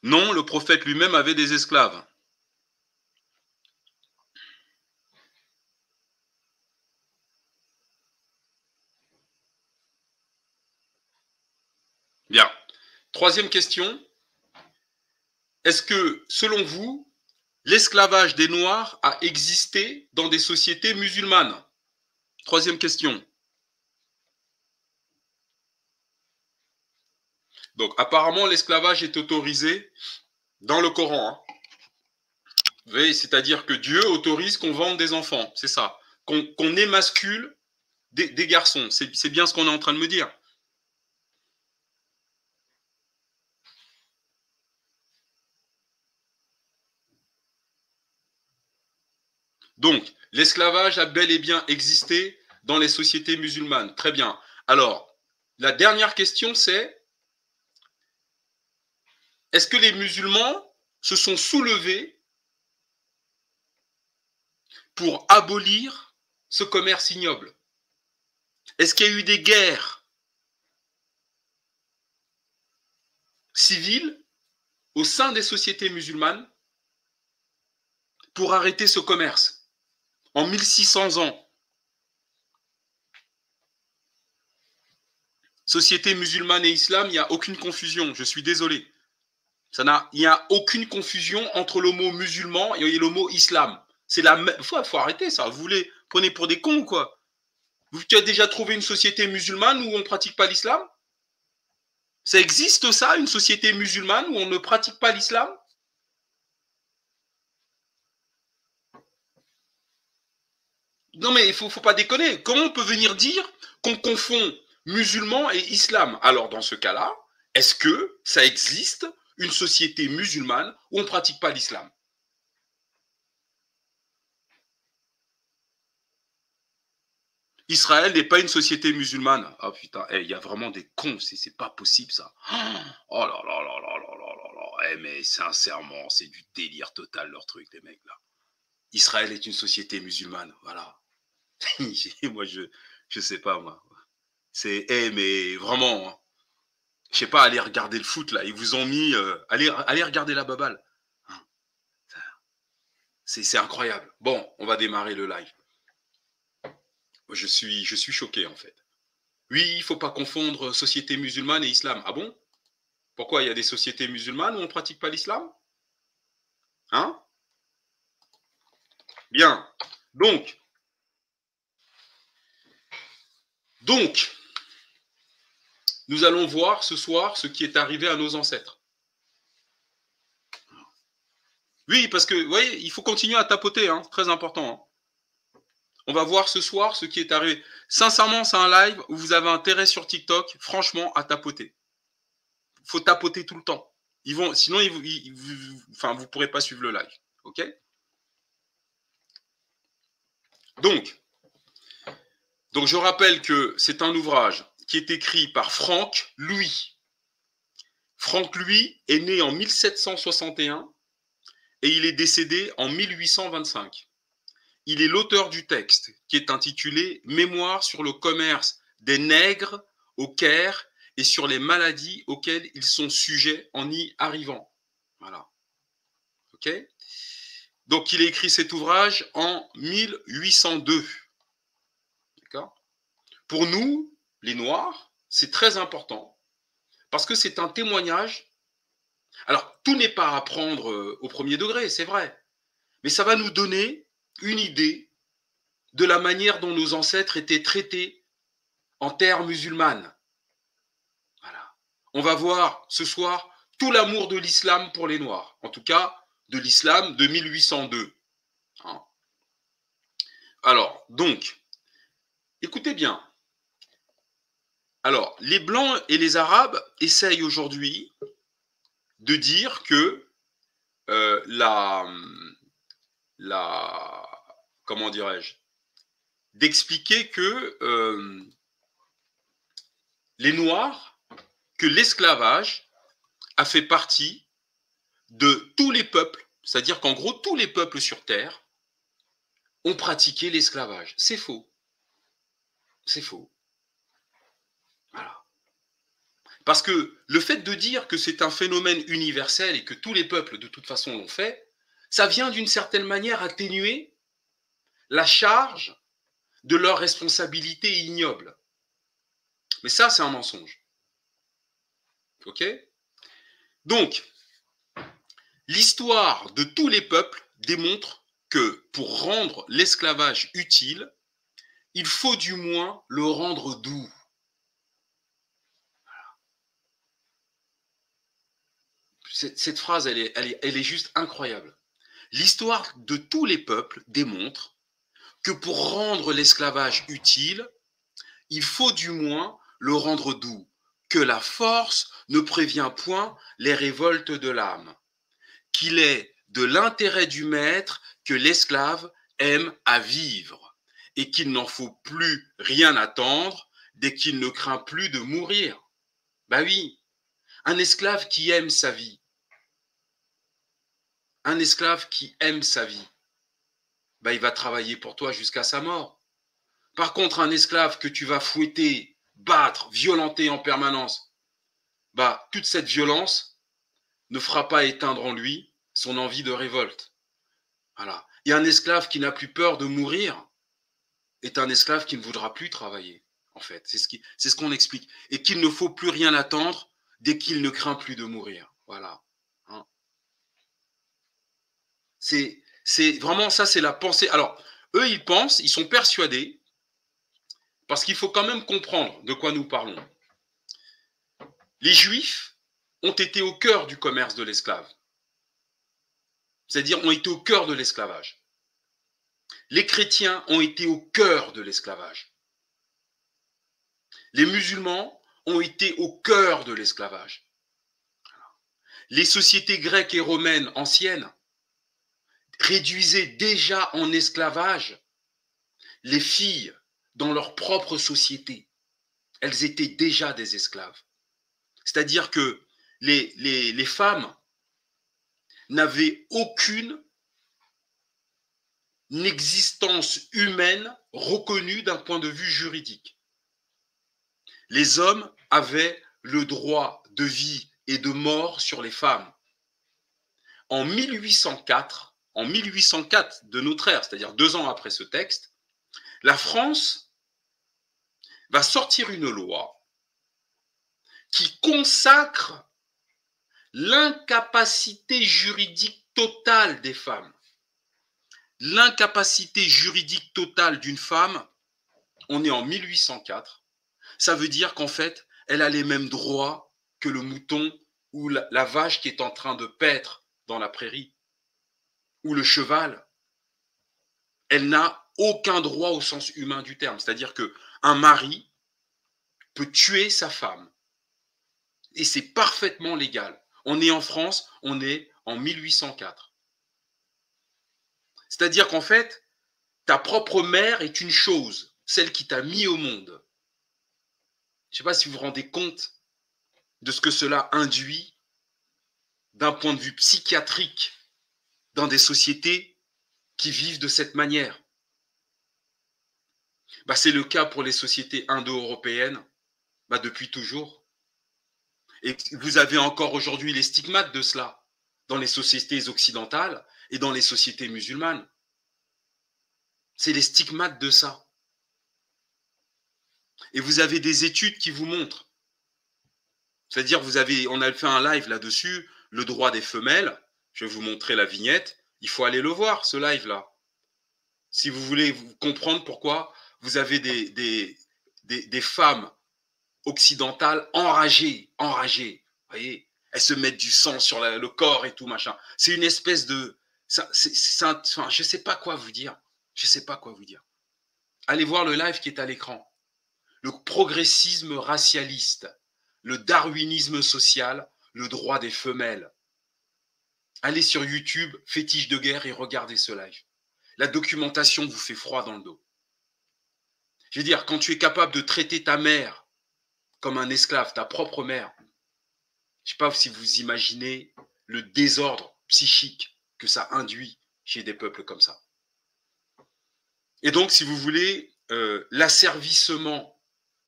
Non, le prophète lui-même avait des esclaves. Bien. Troisième question. Est-ce que, selon vous, l'esclavage des Noirs a existé dans des sociétés musulmanes? Troisième question. Donc, apparemment, l'esclavage est autorisé dans le Coran. Hein. Vous voyez, c'est-à-dire que Dieu autorise qu'on vende des enfants, c'est ça. Qu'on émascule des garçons. C'est bien ce qu'on est en train de me dire. Donc, l'esclavage a bel et bien existé dans les sociétés musulmanes. Très bien. Alors, la dernière question, c'est est-ce que les musulmans se sont soulevés pour abolir ce commerce ignoble? Est-ce qu'il y a eu des guerres civiles au sein des sociétés musulmanes pour arrêter ce commerce en 1600 ans? Société musulmane et islam, il n'y a aucune confusion, je suis désolé. Il n'y a aucune confusion entre le mot musulman et le mot islam. C'est la même. Faut arrêter ça. Vous les prenez pour des cons, quoi. Tu as déjà trouvé une société musulmane où on ne pratique pas l'islam? Ça existe, ça, une société musulmane où on ne pratique pas l'islam? Non, mais il faut pas déconner. Comment on peut venir dire qu'on confond musulman et islam? Alors, dans ce cas-là, est-ce que ça existe une société musulmane où on ne pratique pas l'islam? Israël n'est pas une société musulmane. Ah oh, putain, il y a vraiment des cons, c'est pas possible ça. Oh là là là là là là là là. Mais sincèrement, c'est du délire total leur truc, les mecs là. Israël est une société musulmane, voilà. Moi, je sais pas, moi. C'est, mais vraiment, hein. Je sais pas, allez regarder le foot là. Ils vous ont mis, allez regarder la baballe. Hein. C'est incroyable. Bon, on va démarrer le live. Je suis choqué en fait. Oui, il ne faut pas confondre société musulmane et islam. Ah bon? Pourquoi il y a des sociétés musulmanes où on ne pratique pas l'islam? Hein? Bien. Donc, nous allons voir ce soir ce qui est arrivé à nos ancêtres. Oui, parce que, vous voyez, il faut continuer à tapoter, hein, très important. Hein. On va voir ce soir ce qui est arrivé. Sincèrement, c'est un live où vous avez intérêt sur TikTok, franchement, à tapoter. Il faut tapoter tout le temps. Sinon, vous ne pourrez pas suivre le live. OK? Donc, je rappelle que c'est un ouvrage qui est écrit par Franck Louis. Franck Louis est né en 1761 et il est décédé en 1825. Il est l'auteur du texte qui est intitulé Mémoire sur le commerce des nègres au Caire et sur les maladies auxquelles ils sont sujets en y arrivant. Voilà. OK? Donc, il a écrit cet ouvrage en 1802. D'accord? Pour nous, les Noirs, c'est très important parce que c'est un témoignage. Alors, tout n'est pas à prendre au premier degré, c'est vrai, mais ça va nous donner une idée de la manière dont nos ancêtres étaient traités en terre musulmane. Voilà. On va voir ce soir tout l'amour de l'islam pour les Noirs, en tout cas de l'islam de 1802. Hein. Alors, donc, écoutez bien. Alors, les Blancs et les Arabes essayent aujourd'hui de dire que comment dirais-je, d'expliquer que les Noirs, que l'esclavage a fait partie de tous les peuples, c'est-à-dire qu'en gros, tous les peuples sur Terre ont pratiqué l'esclavage. C'est faux. C'est faux. Voilà. Parce que le fait de dire que c'est un phénomène universel et que tous les peuples, de toute façon, l'ont fait, ça vient d'une certaine manière atténuer la charge de leur responsabilité ignoble. Mais ça, c'est un mensonge. OK? Donc, l'histoire de tous les peuples démontre que pour rendre l'esclavage utile, il faut du moins le rendre doux. Cette phrase, elle est juste incroyable. L'histoire de tous les peuples démontre que pour rendre l'esclavage utile, il faut du moins le rendre doux, que la force ne prévient point les révoltes de l'âme, qu'il est de l'intérêt du maître que l'esclave aime à vivre, et qu'il n'en faut plus rien attendre dès qu'il ne craint plus de mourir. Ben oui, un esclave qui aime sa vie, un esclave qui aime sa vie, ben il va travailler pour toi jusqu'à sa mort. Par contre, un esclave que tu vas fouetter, battre, violenter en permanence, bah, toute cette violence ne fera pas éteindre en lui son envie de révolte. Voilà. Et un esclave qui n'a plus peur de mourir est un esclave qui ne voudra plus travailler, en fait. C'est ce qu'on explique. Et qu'il ne faut plus rien attendre dès qu'il ne craint plus de mourir. Voilà. Hein. C'est vraiment ça, c'est la pensée. Alors, eux, ils pensent, ils sont persuadés, parce qu'il faut quand même comprendre de quoi nous parlons. Les Juifs ont été au cœur du commerce de l'esclave. C'est-à-dire ont été au cœur de l'esclavage. Les chrétiens ont été au cœur de l'esclavage. Les musulmans ont été au cœur de l'esclavage. Les sociétés grecques et romaines anciennes réduisaient déjà en esclavage les filles dans leur propre société. Elles étaient déjà des esclaves. C'est-à-dire que les femmes n'avaient aucune existence humaine reconnue d'un point de vue juridique. Les hommes avaient le droit de vie et de mort sur les femmes. En 1804 de notre ère, c'est-à-dire 2 ans après ce texte, la France va sortir une loi qui consacre l'incapacité juridique totale des femmes. L'incapacité juridique totale d'une femme, on est en 1804, ça veut dire qu'en fait, elle a les mêmes droits que le mouton ou la vache qui est en train de paître dans la prairie, ou le cheval. Elle n'a aucun droit au sens humain du terme. C'est-à-dire qu'un mari peut tuer sa femme. Et c'est parfaitement légal. On est en France, on est en 1804. C'est-à-dire qu'en fait, ta propre mère est une chose, celle qui t'a mis au monde. Je ne sais pas si vous vous rendez compte de ce que cela induit d'un point de vue psychiatrique dans des sociétés qui vivent de cette manière. Bah, c'est le cas pour les sociétés indo-européennes depuis toujours. Et vous avez encore aujourd'hui les stigmates de cela dans les sociétés occidentales et dans les sociétés musulmanes. C'est les stigmates de ça. Et vous avez des études qui vous montrent. C'est-à-dire, on a fait un live là-dessus, le droit des femelles. Je vais vous montrer la vignette. Il faut aller le voir, ce live-là. Si vous voulez comprendre pourquoi vous avez des femmes occidentales enragées. Vous voyez, elles se mettent du sang sur le corps et tout, machin. C'est une espèce de... je ne sais pas quoi vous dire. Je ne sais pas quoi vous dire. Allez voir le live qui est à l'écran. Le progressisme racialiste, le darwinisme social, le droit des femelles. Allez sur YouTube, fétiche de guerre, et regardez ce live. La documentation vous fait froid dans le dos. Je veux dire, quand tu es capable de traiter ta mère comme un esclave, ta propre mère, je ne sais pas si vous imaginez le désordre psychique que ça induit chez des peuples comme ça. Et donc, si vous voulez, l'asservissement